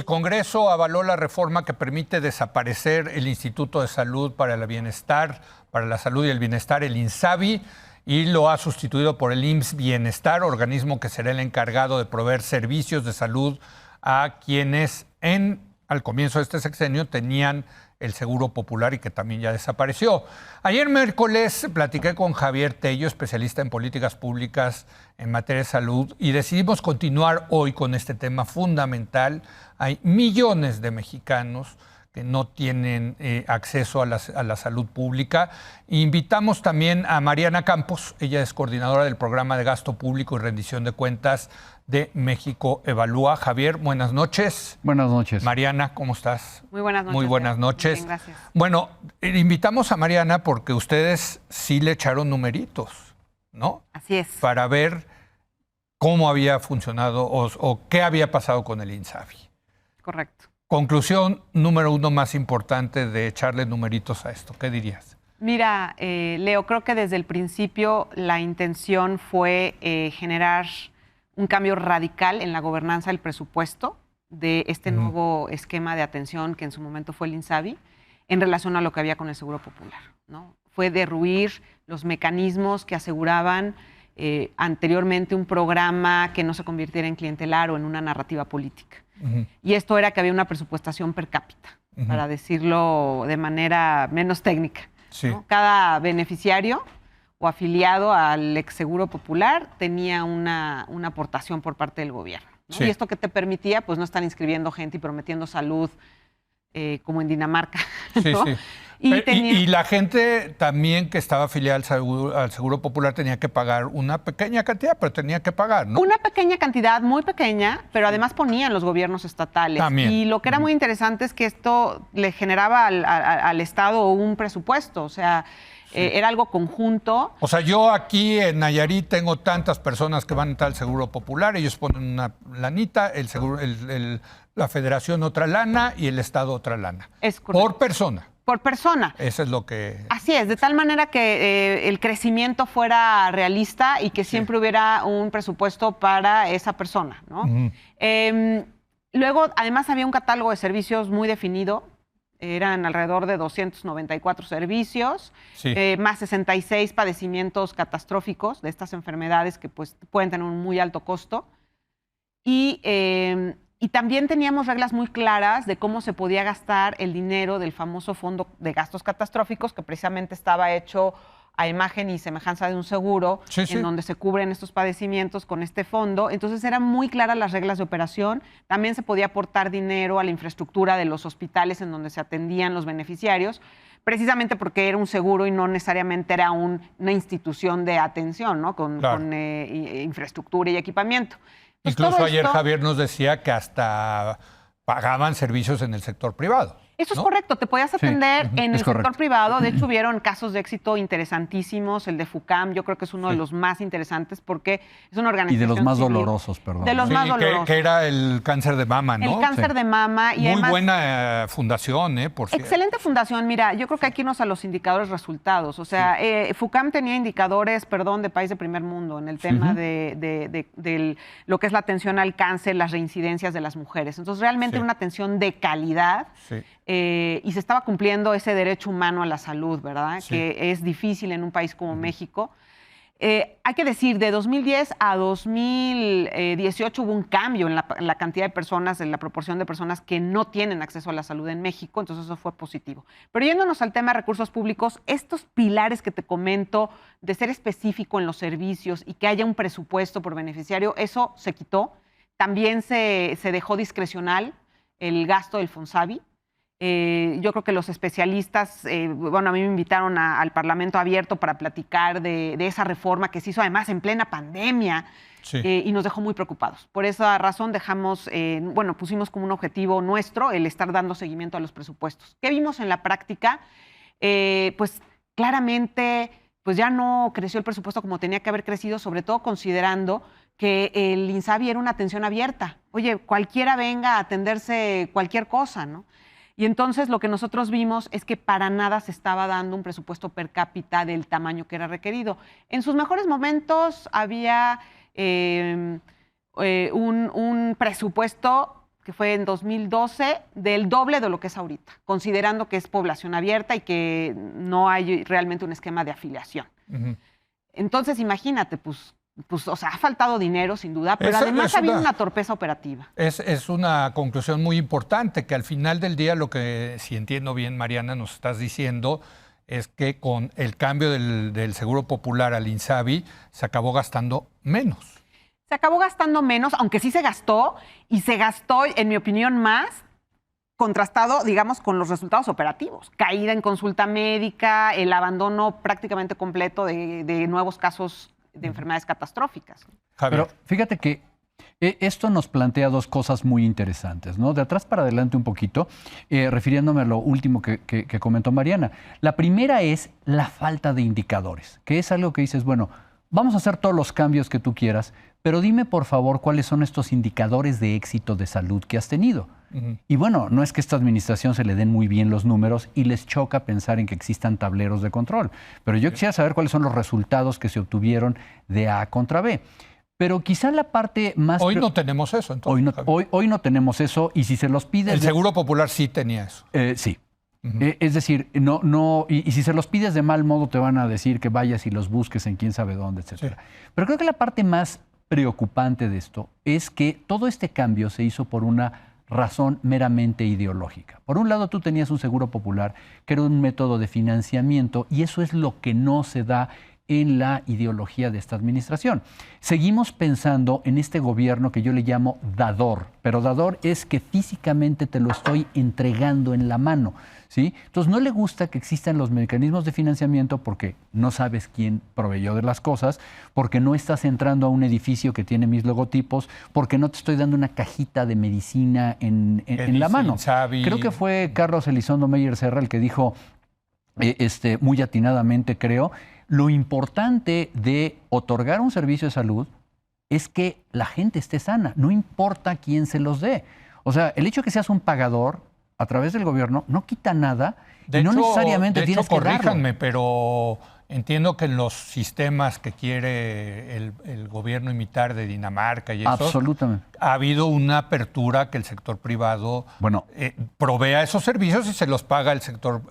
Congreso avaló la reforma que permite desaparecer el Instituto de Salud para el Bienestar, para la Salud y el Bienestar, el INSABI, y lo ha sustituido por el IMSS Bienestar, organismo que será el encargado de proveer servicios de salud a quienes al comienzo de este sexenio tenían el Seguro Popular y que también ya desapareció. Ayer miércoles platiqué con Javier Tello, especialista en políticas públicas en materia de salud, y decidimos continuar hoy con este tema fundamental. Hay millones de mexicanos que no tienen acceso a la salud pública. Invitamos también a Mariana Campos, ella es coordinadora del Programa de Gasto Público y Rendición de Cuentas de México Evalúa. Javier, buenas noches. Buenas noches. Mariana, ¿cómo estás? Muy buenas noches. Muy buenas noches. Bien, gracias. Bueno, invitamos a Mariana porque ustedes sí le echaron numeritos, ¿no? Así es. Para ver cómo había funcionado o qué había pasado con el INSABI. Correcto. Conclusión número uno más importante de echarle numeritos a esto. ¿Qué dirías? Mira, Leo, creo que desde el principio la intención fue generar un cambio radical en la gobernanza del presupuesto de este nuevo esquema de atención que en su momento fue el INSABI en relación a lo que había con el Seguro Popular, ¿no? Fue derruir los mecanismos que aseguraban anteriormente un programa que no se convirtiera en clientelar o en una narrativa política. Y esto era que había una presupuestación per cápita, para decirlo de manera menos técnica, sí, ¿no? Cada beneficiario o afiliado al ex Seguro Popular tenía una aportación por parte del gobierno, ¿no? Sí. Y esto que te permitía, pues no estar inscribiendo gente y prometiendo salud como en Dinamarca, ¿no? Sí, sí. Y la gente también que estaba afiliada al Seguro Popular tenía que pagar una pequeña cantidad, pero tenía que pagar, ¿no? Una pequeña cantidad, muy pequeña, pero además ponían los gobiernos estatales. También. Y lo que era muy interesante es que esto le generaba al Estado un presupuesto, o sea, era algo conjunto. O sea, yo aquí en Nayarit tengo tantas personas que van al Seguro Popular, ellos ponen una lanita, la Federación otra lana y el Estado otra lana. Es correcto. Por persona. Por persona. Eso es lo que... Así es, de tal manera que el crecimiento fuera realista y que siempre hubiera un presupuesto para esa persona, ¿no? Luego, además, había un catálogo de servicios muy definido. Eran alrededor de 294 servicios, Sí. Más 66 padecimientos catastróficos de estas enfermedades que pues, pueden tener un muy alto costo. Y también teníamos reglas muy claras de cómo se podía gastar el dinero del famoso Fondo de Gastos Catastróficos, que precisamente estaba hecho a imagen y semejanza de un seguro, Sí, sí. en donde se cubren estos padecimientos con este fondo. Entonces eran muy claras las reglas de operación. También se podía aportar dinero a la infraestructura de los hospitales en donde se atendían los beneficiarios, precisamente porque era un seguro y no necesariamente era una institución de atención, ¿no? Con infraestructura y equipamiento. Pues Incluso ayer Javier nos decía que hasta pagaban servicios en el sector privado. Eso es ¿no? correcto, te podías atender en el correcto. sector privado. De hecho, hubieron casos de éxito interesantísimos. El de FUCAM, yo creo que es uno de los más interesantes porque es una organización Y de los más civil. dolorosos, perdón. De los Sí, más dolorosos. que era el cáncer de mama, ¿no? El cáncer de mama. Y Muy además, buena fundación, por cierto. excelente fundación. Mira, yo creo que hay que irnos a los indicadores resultados. O sea, FUCAM tenía indicadores, de país de primer mundo en el tema de lo que es la atención al cáncer, las reincidencias de las mujeres. Entonces, realmente Sí. una atención de calidad. Sí. Y se estaba cumpliendo ese derecho humano a la salud, ¿verdad? Sí. Que es difícil en un país como México. Hay que decir, de 2010 a 2018 hubo un cambio en la cantidad de personas, en la proporción de personas que no tienen acceso a la salud en México, entonces eso fue positivo. Pero yéndonos al tema de recursos públicos, estos pilares que te comento, de ser específico en los servicios y que haya un presupuesto por beneficiario, eso se quitó. También se dejó discrecional el gasto del FONSABI. Yo creo que los especialistas, a mí me invitaron al Parlamento Abierto para platicar de esa reforma que se hizo además en plena pandemia. Sí. Y nos dejó muy preocupados. Por esa razón pusimos como un objetivo nuestro el estar dando seguimiento a los presupuestos. ¿Qué vimos en la práctica? Pues claramente pues ya no creció el presupuesto como tenía que haber crecido, sobre todo considerando que el INSABI era una atención abierta. Oye, cualquiera venga a atenderse cualquier cosa, ¿no? Y entonces lo que nosotros vimos es que para nada se estaba dando un presupuesto per cápita del tamaño que era requerido. En sus mejores momentos había un presupuesto que fue en 2012, del doble de lo que es ahorita, considerando que es población abierta y que no hay realmente un esquema de afiliación. Entonces, imagínate, pues, o sea, ha faltado dinero, sin duda, pero además ha habido una torpeza operativa. Es una conclusión muy importante, que al final del día lo que, si entiendo bien, Mariana, nos estás diciendo es que con el cambio del Seguro Popular al INSABI se acabó gastando menos. Se acabó gastando menos, aunque sí se gastó, y se gastó, en mi opinión, más contrastado, digamos, con los resultados operativos. Caída en consulta médica, el abandono prácticamente completo de nuevos casos de enfermedades catastróficas. Javier. Pero fíjate que esto nos plantea dos cosas muy interesantes, ¿no? De atrás para adelante un poquito, refiriéndome a lo último que comentó Mariana. La primera es la falta de indicadores, que es algo que dices, bueno, vamos a hacer todos los cambios que tú quieras, pero dime por favor cuáles son estos indicadores de éxito de salud que has tenido. Y bueno, no es que a esta administración se le den muy bien los números y les choca pensar en que existan tableros de control, pero yo quisiera saber cuáles son los resultados que se obtuvieron de A contra B. Pero quizá la parte más... Hoy no tenemos eso, entonces. Hoy no tenemos eso, y si se los pides... El Seguro Popular sí tenía eso. Sí. Es decir, y si se los pides de mal modo te van a decir que vayas y los busques en quién sabe dónde, etcétera. Sí. Pero creo que la parte más preocupante de esto es que todo este cambio se hizo por una razón meramente ideológica. Por un lado, tú tenías un Seguro Popular que era un método de financiamiento, y eso es lo que no se da en la ideología de esta administración. Seguimos pensando en este gobierno que yo le llamo dador, pero dador es que físicamente te lo estoy entregando en la mano, ¿sí? Entonces no le gusta que existan los mecanismos de financiamiento porque no sabes quién proveyó de las cosas, porque no estás entrando a un edificio que tiene mis logotipos, porque no te estoy dando una cajita de medicina en la mano. Creo que fue Carlos Elizondo Meyer Serra el que dijo, muy atinadamente creo, lo importante de otorgar un servicio de salud es que la gente esté sana, no importa quién se los dé. O sea, el hecho de que seas un pagador a través del gobierno no quita nada y no necesariamente tienes que darlo. Corríjanme, pero entiendo que en los sistemas que quiere el gobierno imitar de Dinamarca y eso, absolutamente, ha habido una apertura que el sector privado provea esos servicios y se los paga el sector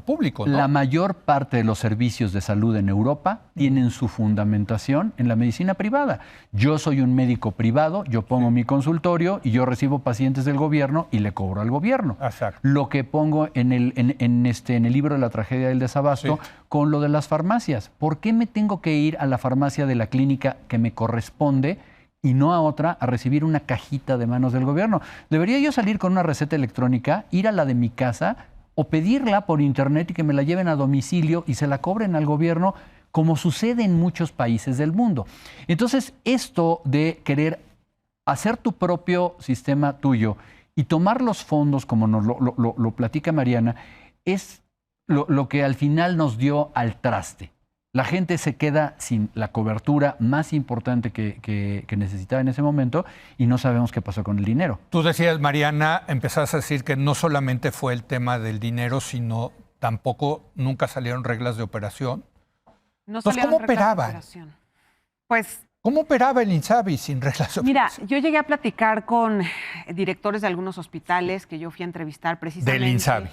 público, ¿no? La mayor parte de los servicios de salud en Europa tienen su fundamentación en la medicina privada. Yo soy un médico privado, yo pongo mi consultorio y yo recibo pacientes del gobierno y le cobro al gobierno. Exacto. Lo que pongo en el libro de la tragedia del desabasto, con lo de las farmacias. ¿Por qué me tengo que ir a la farmacia de la clínica que me corresponde y no a otra a recibir una cajita de manos del gobierno? Debería yo salir con una receta electrónica, ir a la de mi casa o pedirla por internet y que me la lleven a domicilio y se la cobren al gobierno, como sucede en muchos países del mundo. Entonces, esto de querer hacer tu propio sistema tuyo y tomar los fondos, como nos lo platica Mariana, es lo que al final nos dio al traste. La gente se queda sin la cobertura más importante que necesitaba en ese momento y no sabemos qué pasó con el dinero. Tú decías, Mariana, empezaste a decir que no solamente fue el tema del dinero, sino tampoco nunca salieron reglas de operación. No Entonces, ¿cómo operaban? Pues... ¿Cómo operaba el INSABI sin reglas de operación? Mira, yo llegué a platicar con directores de algunos hospitales que yo fui a entrevistar precisamente. ¿Del INSABI?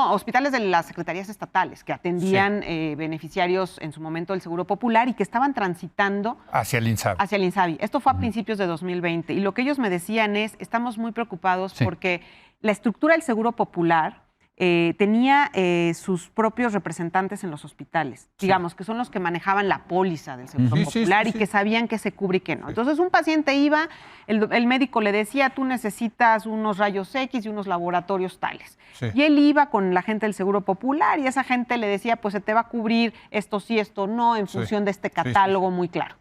Hospitales de las secretarías estatales que atendían beneficiarios en su momento del Seguro Popular y que estaban transitando hacia el INSABI. Hacia el INSABI. Esto fue a principios de 2020 y lo que ellos me decían es, estamos muy preocupados porque la estructura del Seguro Popular tenía sus propios representantes en los hospitales, digamos, que son los que manejaban la póliza del Seguro Popular y que sabían qué se cubre y qué no. Entonces, un paciente iba, el médico le decía, tú necesitas unos rayos X y unos laboratorios tales. Y él iba con la gente del Seguro Popular y esa gente le decía, pues se te va a cubrir esto sí, esto no, en función de este catálogo muy claro.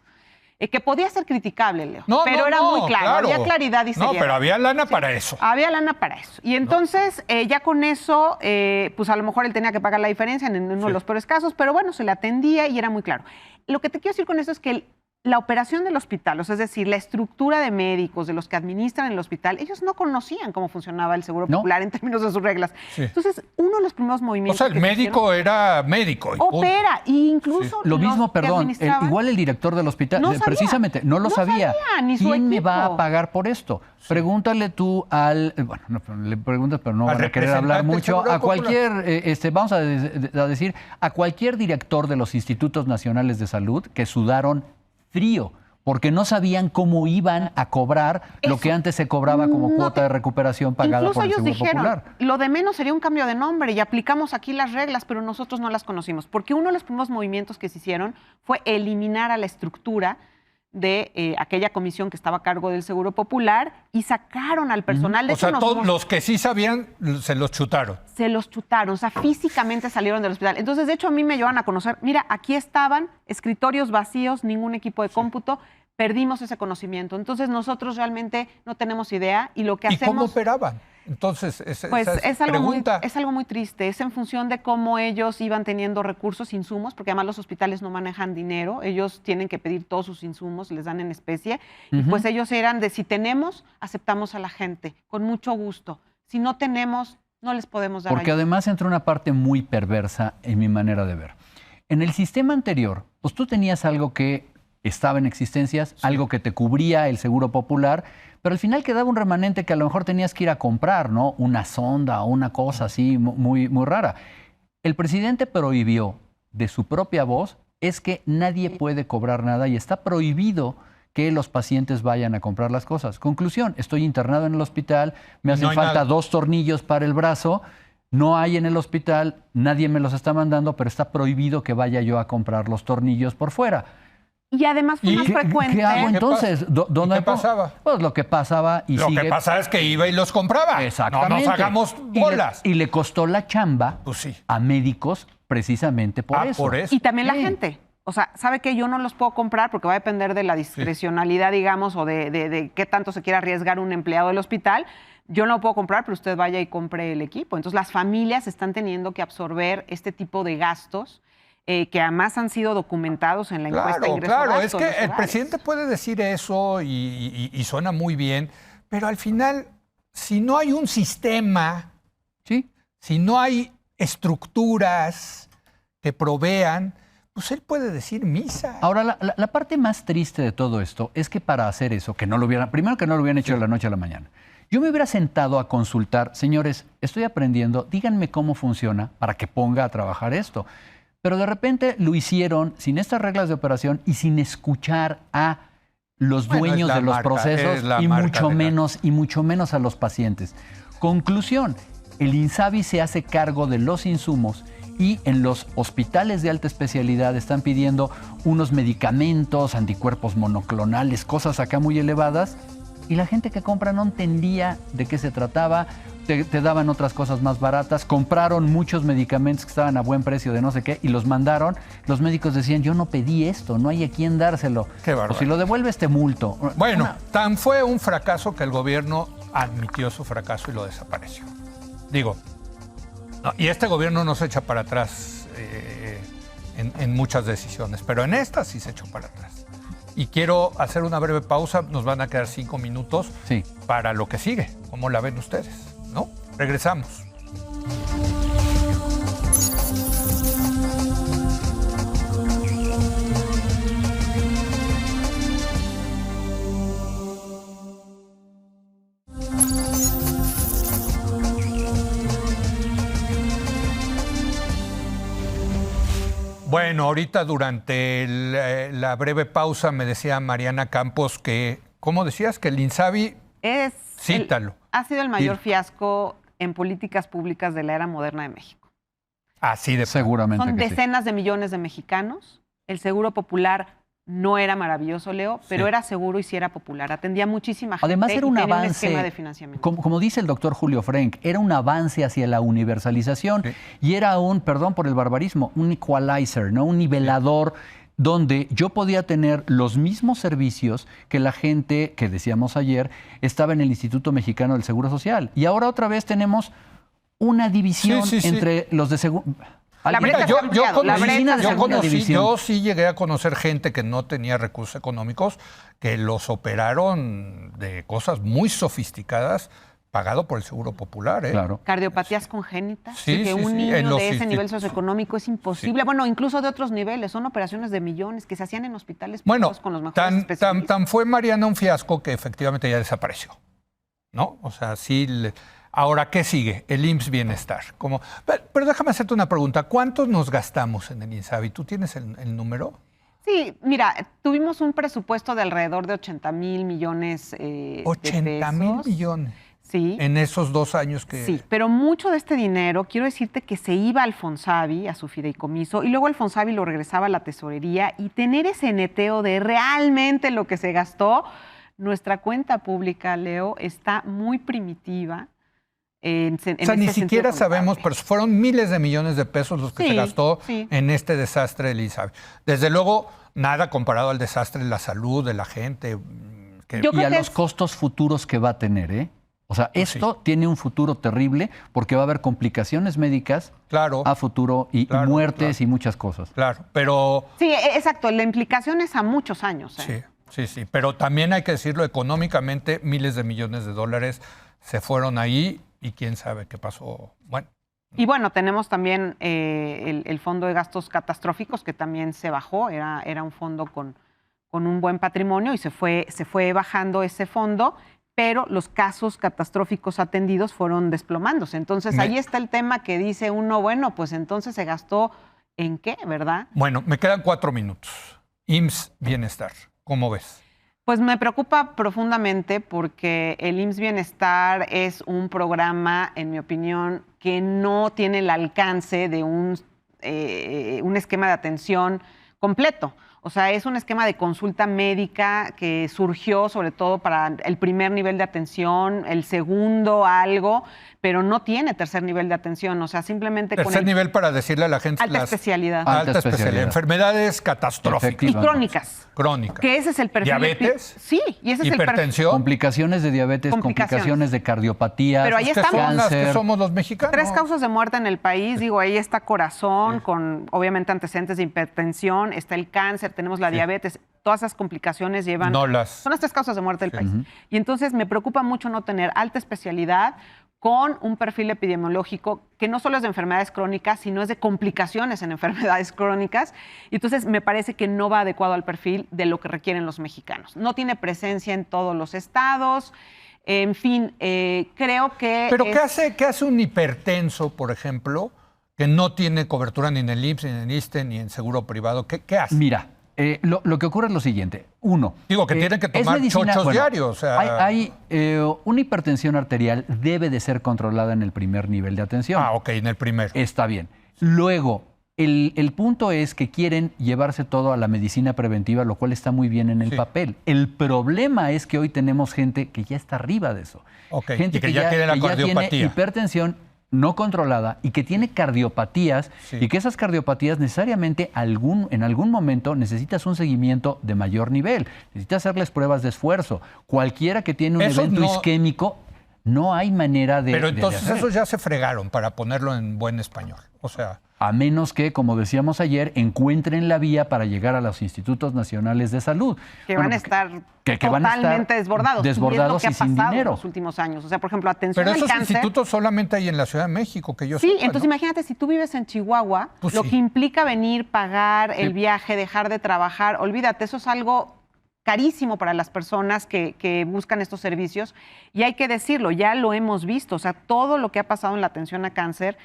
Que podía ser criticable, Leo, pero era muy claro, había claridad y seriedad. No, pero había lana para eso. Había lana para eso. Y entonces, ya con eso, pues a lo mejor él tenía que pagar la diferencia en uno de los peores casos, pero bueno, se le atendía y era muy claro. Lo que te quiero decir con eso es que la operación del hospital, o sea, es decir, la estructura de médicos, de los que administran el hospital, ellos no conocían cómo funcionaba el Seguro Popular en términos de sus reglas. Sí. Entonces, uno de los primeros movimientos... O sea, el médico era médico. Y opera, e incluso... Lo mismo, los que perdón, administraban, igual el director del hospital, no sabía. precisamente, no lo sabía. Ni su ¿Quién me equipo. va a pagar por esto? Pregúntale tú al... Bueno, no, le preguntas, pero no Al van a querer hablar representante mucho. del Seguro A cualquier, vamos a decir, a cualquier director de los institutos nacionales de salud que sudaron frío, porque no sabían cómo iban a cobrar lo que antes se cobraba como cuota de recuperación pagada por el Incluso ellos Seguro dijeron, Popular. lo de menos sería un cambio de nombre y aplicamos aquí las reglas, pero nosotros no las conocimos, porque uno de los primeros movimientos que se hicieron fue eliminar a la estructura de aquella comisión que estaba a cargo del Seguro Popular y sacaron al personal. De o hecho, sea, todos los que sí sabían se los chutaron. se los chutaron, o sea, físicamente salieron del hospital. Entonces, de hecho, a mí me llevan a conocer, mira, aquí estaban escritorios vacíos, ningún equipo de cómputo, perdimos ese conocimiento. Entonces, nosotros realmente no tenemos idea y lo que ¿Y hacemos... cómo operaban? Entonces, Pues esa es algo pregunta. muy triste. Es en función de cómo ellos iban teniendo recursos, insumos, porque además los hospitales no manejan dinero. Ellos tienen que pedir todos sus insumos, les dan en especie. Y pues ellos eran de si tenemos, aceptamos a la gente, con mucho gusto. Si no tenemos, no les podemos dar Porque ayuda. además entra una parte muy perversa en mi manera de ver. En el sistema anterior, pues tú tenías algo que estaba en existencias, algo que te cubría el Seguro Popular, pero al final quedaba un remanente que a lo mejor tenías que ir a comprar, ¿no? Una sonda o una cosa así muy, muy rara. El presidente prohibió de su propia voz es que nadie puede cobrar nada y está prohibido que los pacientes vayan a comprar las cosas. Conclusión, estoy internado en el hospital, me hacen falta nada. 2 tornillos para el brazo, no hay en el hospital, nadie me los está mandando, pero está prohibido que vaya yo a comprar los tornillos por fuera. Y además fue ¿Y más frecuente. ¿Qué hago ¿Qué entonces? ¿Dónde ¿Y qué pasaba? Pues lo que pasaba y Lo sigue... que pasa es que iba y los compraba. Exactamente. No nos hagamos bolas. Y le costó la chamba Pues sí. a médicos precisamente por eso. Por eso. Y también la Sí. gente. O sea, sabe que yo no los puedo comprar porque va a depender de la discrecionalidad, digamos, o de qué tanto se quiera arriesgar un empleado del hospital. Yo no lo puedo comprar, pero usted vaya y compre el equipo. Entonces, las familias están teniendo que absorber este tipo de gastos que además han sido documentados en la encuesta de ingresos. Claro, es que el presidente puede decir eso y suena muy bien, pero al final, si no hay un sistema, Sí. si no hay estructuras que provean, pues él puede decir misa. Ahora, la parte más triste de todo esto es que para hacer eso, que no lo hubieran, primero que no lo hubieran hecho de la noche a la mañana. Yo me hubiera sentado a consultar, señores, estoy aprendiendo, díganme cómo funciona para que ponga a trabajar esto. Pero de repente lo hicieron sin estas reglas de operación y sin escuchar a los dueños de los procesos y mucho menos a los pacientes. Conclusión, el INSABI se hace cargo de los insumos y en los hospitales de alta especialidad están pidiendo unos medicamentos, anticuerpos monoclonales, cosas acá muy elevadas, y la gente que compra no entendía de qué se trataba, te daban otras cosas más baratas, compraron muchos medicamentos que estaban a buen precio de no sé qué y los mandaron. Los médicos decían, yo no pedí esto, no hay a quién dárselo. Qué bárbaro. O si lo devuelves te multo. Bueno, tan fue un fracaso que el gobierno admitió su fracaso y lo desapareció. Digo, no, y este gobierno no se echa para atrás en muchas decisiones, pero en esta sí se echó para atrás. Y quiero hacer una breve pausa, nos van a quedar 5 minutos Sí. para lo que sigue. ¿Cómo la ven ustedes? ¿No? Regresamos. Bueno, ahorita durante la breve pausa me decía Mariana Campos que, ¿cómo decías? Que el INSABI, cítalo. Ha sido el mayor fiasco en políticas públicas de la era moderna de México. Así de Seguramente Son que sí. decenas de millones de mexicanos. El Seguro Popular no era maravilloso, Leo, pero Sí. era seguro y sí era popular. Atendía a muchísima gente. Además era un y tenía avance, un esquema de financiamiento. como dice el doctor Julio Frenk, era un avance hacia la universalización Sí. y era un, perdón por el barbarismo, un equalizer, ¿no? Un nivelador donde yo podía tener los mismos servicios que la gente que decíamos ayer estaba en el Instituto Mexicano del Seguro Social. Y ahora otra vez tenemos una división Sí. entre los de seguro. La brecha Mira, se ha ampliado, la brecha se ha ampliado. yo sí llegué a conocer gente que no tenía recursos económicos, que los operaron de cosas muy sofisticadas, pagado por el Seguro Popular. Claro. Cardiopatías congénitas, Sí, que sí, un sí, niño en los de ese nivel institutos. socioeconómico es imposible. Bueno, incluso de otros niveles, son operaciones de millones que se hacían en hospitales Bueno, privados con los mejores tan especialistas. fue Mariana un fiasco que efectivamente ya desapareció, ¿no? O sea, sí. Ahora, ¿qué sigue? El IMSS Bienestar. Pero déjame hacerte una pregunta. ¿Cuántos nos gastamos en el INSABI? ¿Tú tienes el número? Sí, mira, tuvimos un presupuesto de alrededor de 80,000 millones de 80,000 pesos. millones. Sí. En esos 2 años que... Sí, pero mucho de este dinero, quiero decirte que se iba al Fonsavi, a su fideicomiso, y luego el Fonsavi lo regresaba a la tesorería, y tener ese neteo de realmente lo que se gastó, nuestra cuenta pública, Leo, está muy primitiva. O sea, ni siquiera sabemos, pero fueron miles de millones de pesos los que se gastó en este desastre del INSABI. Desde luego, nada comparado al desastre de la salud de la gente. Y a los costos futuros que va a tener, ¿eh? O sea, esto tiene un futuro terrible porque va a haber complicaciones médicas a futuro y muertes y muchas cosas. Claro, pero... Sí, exacto. La implicación es a muchos años. Sí. Pero también hay que decirlo, económicamente, miles de millones de dólares se fueron ahí y quién sabe qué pasó. Bueno. Y bueno, tenemos también el Fondo de Gastos Catastróficos, que también se bajó. Era un fondo con un buen patrimonio y se fue bajando ese fondo, pero los casos catastróficos atendidos fueron desplomándose. Entonces, ahí está el tema que dice uno, bueno, pues entonces se gastó ¿en qué, verdad? Bueno, me quedan 4 minutos. IMSS Bienestar, ¿cómo ves? Pues me preocupa profundamente porque el IMSS Bienestar es un programa, en mi opinión, que no tiene el alcance de un esquema de atención completo. O sea, es un esquema de consulta médica que surgió sobre todo para el primer nivel de atención, el segundo algo, pero no tiene tercer nivel de atención. O sea, simplemente tercer nivel para decirle a la gente... Alta especialidad. Alta especialidad. Enfermedades catastróficas. Y crónicas. Crónicas. Que ese es el perfil. ¿Diabetes? Sí, y ese es el perfil. ¿Hipertensión? Complicaciones de diabetes, complicaciones de cardiopatías, pero ahí estamos. cáncer. Las que somos los mexicanos. 3 causas de muerte en el país. Digo, ahí está corazón, con obviamente antecedentes de hipertensión, está el cáncer, tenemos la diabetes. Todas esas complicaciones llevan... Son las 3 causas de muerte del país. Y entonces me preocupa mucho no tener alta especialidad con un perfil epidemiológico que no solo es de enfermedades crónicas, sino es de complicaciones en enfermedades crónicas. Y entonces me parece que no va adecuado al perfil de lo que requieren los mexicanos. No tiene presencia en todos los estados. En fin, creo que... ¿Pero qué hace un hipertenso, por ejemplo, que no tiene cobertura ni en el IMSS, ni en el ISSSTE, ni en seguro privado? ¿Qué hace? Mira, lo que ocurre es lo siguiente. Uno, digo que tienen que tomar chochos diarios. O sea... una hipertensión arterial debe de ser controlada en el primer nivel de atención. Ok, en el primero. Está bien. Luego, el punto es que quieren llevarse todo a la medicina preventiva, lo cual está muy bien en el papel. El problema es que hoy tenemos gente que ya está arriba de eso. Gente y que ya tiene la cardiopatía. Tiene hipertensión no controlada y que tiene cardiopatías y que esas cardiopatías necesariamente en algún momento necesitas un seguimiento de mayor nivel. Necesitas hacerles pruebas de esfuerzo. Cualquiera que tiene un evento isquémico, no hay manera de... Pero entonces esos ya se fregaron, para ponerlo en buen español. O sea... A menos que, como decíamos ayer, encuentren la vía para llegar a los institutos nacionales de salud. Que van a estar totalmente desbordados. Desbordados y sin dinero. En los últimos años. O sea, por ejemplo, atención al cáncer. Pero esos institutos solamente hay en la Ciudad de México, que yo Sí, sepa, entonces imagínate, si tú vives en Chihuahua, pues lo que implica venir, pagar el viaje, dejar de trabajar, olvídate, eso es algo carísimo para las personas que buscan estos servicios. Y hay que decirlo, ya lo hemos visto. O sea, todo lo que ha pasado en la atención a cáncer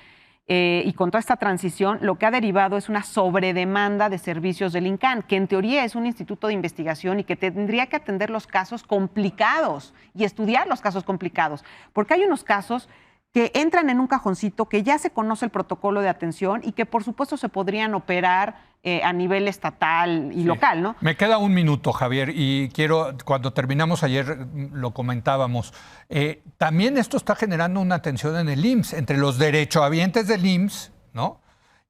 y con toda esta transición, lo que ha derivado es una sobredemanda de servicios del INCAN, que en teoría es un instituto de investigación y que tendría que atender los casos complicados y estudiar los casos complicados. Porque hay unos casos que entran en un cajoncito, que ya se conoce el protocolo de atención y que por supuesto se podrían operar a nivel estatal y local, ¿no? Me queda 1 minuto, Javier, y cuando terminamos ayer lo comentábamos, también esto está generando una tensión en el IMSS, entre los derechohabientes del IMSS, ¿no?,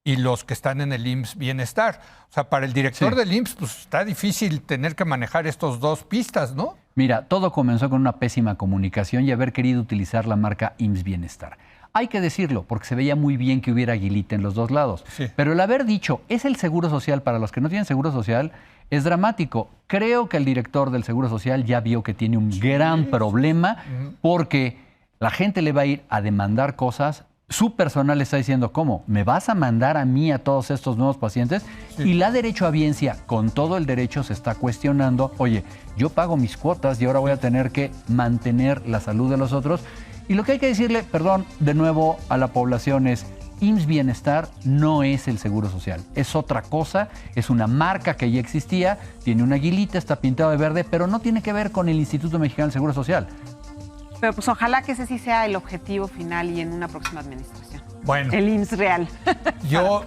y los que están en el IMSS Bienestar. O sea, para el director del IMSS, pues está difícil tener que manejar estos 2 pistas, ¿no? Mira, todo comenzó con una pésima comunicación y haber querido utilizar la marca IMSS Bienestar. Hay que decirlo, porque se veía muy bien que hubiera aguilita en los dos lados. Sí. Pero el haber dicho, es el seguro social para los que no tienen seguro social, es dramático. Creo que el director del Seguro Social ya vio que tiene un gran problema, porque la gente le va a ir a demandar cosas. Su personal le está diciendo, ¿cómo? ¿Me vas a mandar a mí a todos estos nuevos pacientes? Sí. Y la derechohabiencia, con todo el derecho, se está cuestionando, oye, yo pago mis cuotas y ahora voy a tener que mantener la salud de los otros. Y lo que hay que decirle, perdón, de nuevo a la población es, IMSS Bienestar no es el Seguro Social, es otra cosa, es una marca que ya existía, tiene una aguilita, está pintado de verde, pero no tiene que ver con el Instituto Mexicano del Seguro Social. Pero pues ojalá que ese sí sea el objetivo final y en una próxima administración. Bueno. El IMSS real. Yo,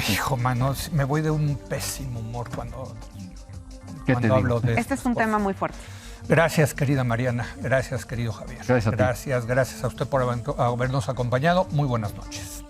hijo, mano, me voy de un pésimo humor cuando hablo de este es un tema muy fuerte. Gracias, querida Mariana. Gracias, querido Javier. Gracias a ti. Gracias a usted por habernos acompañado. Muy buenas noches.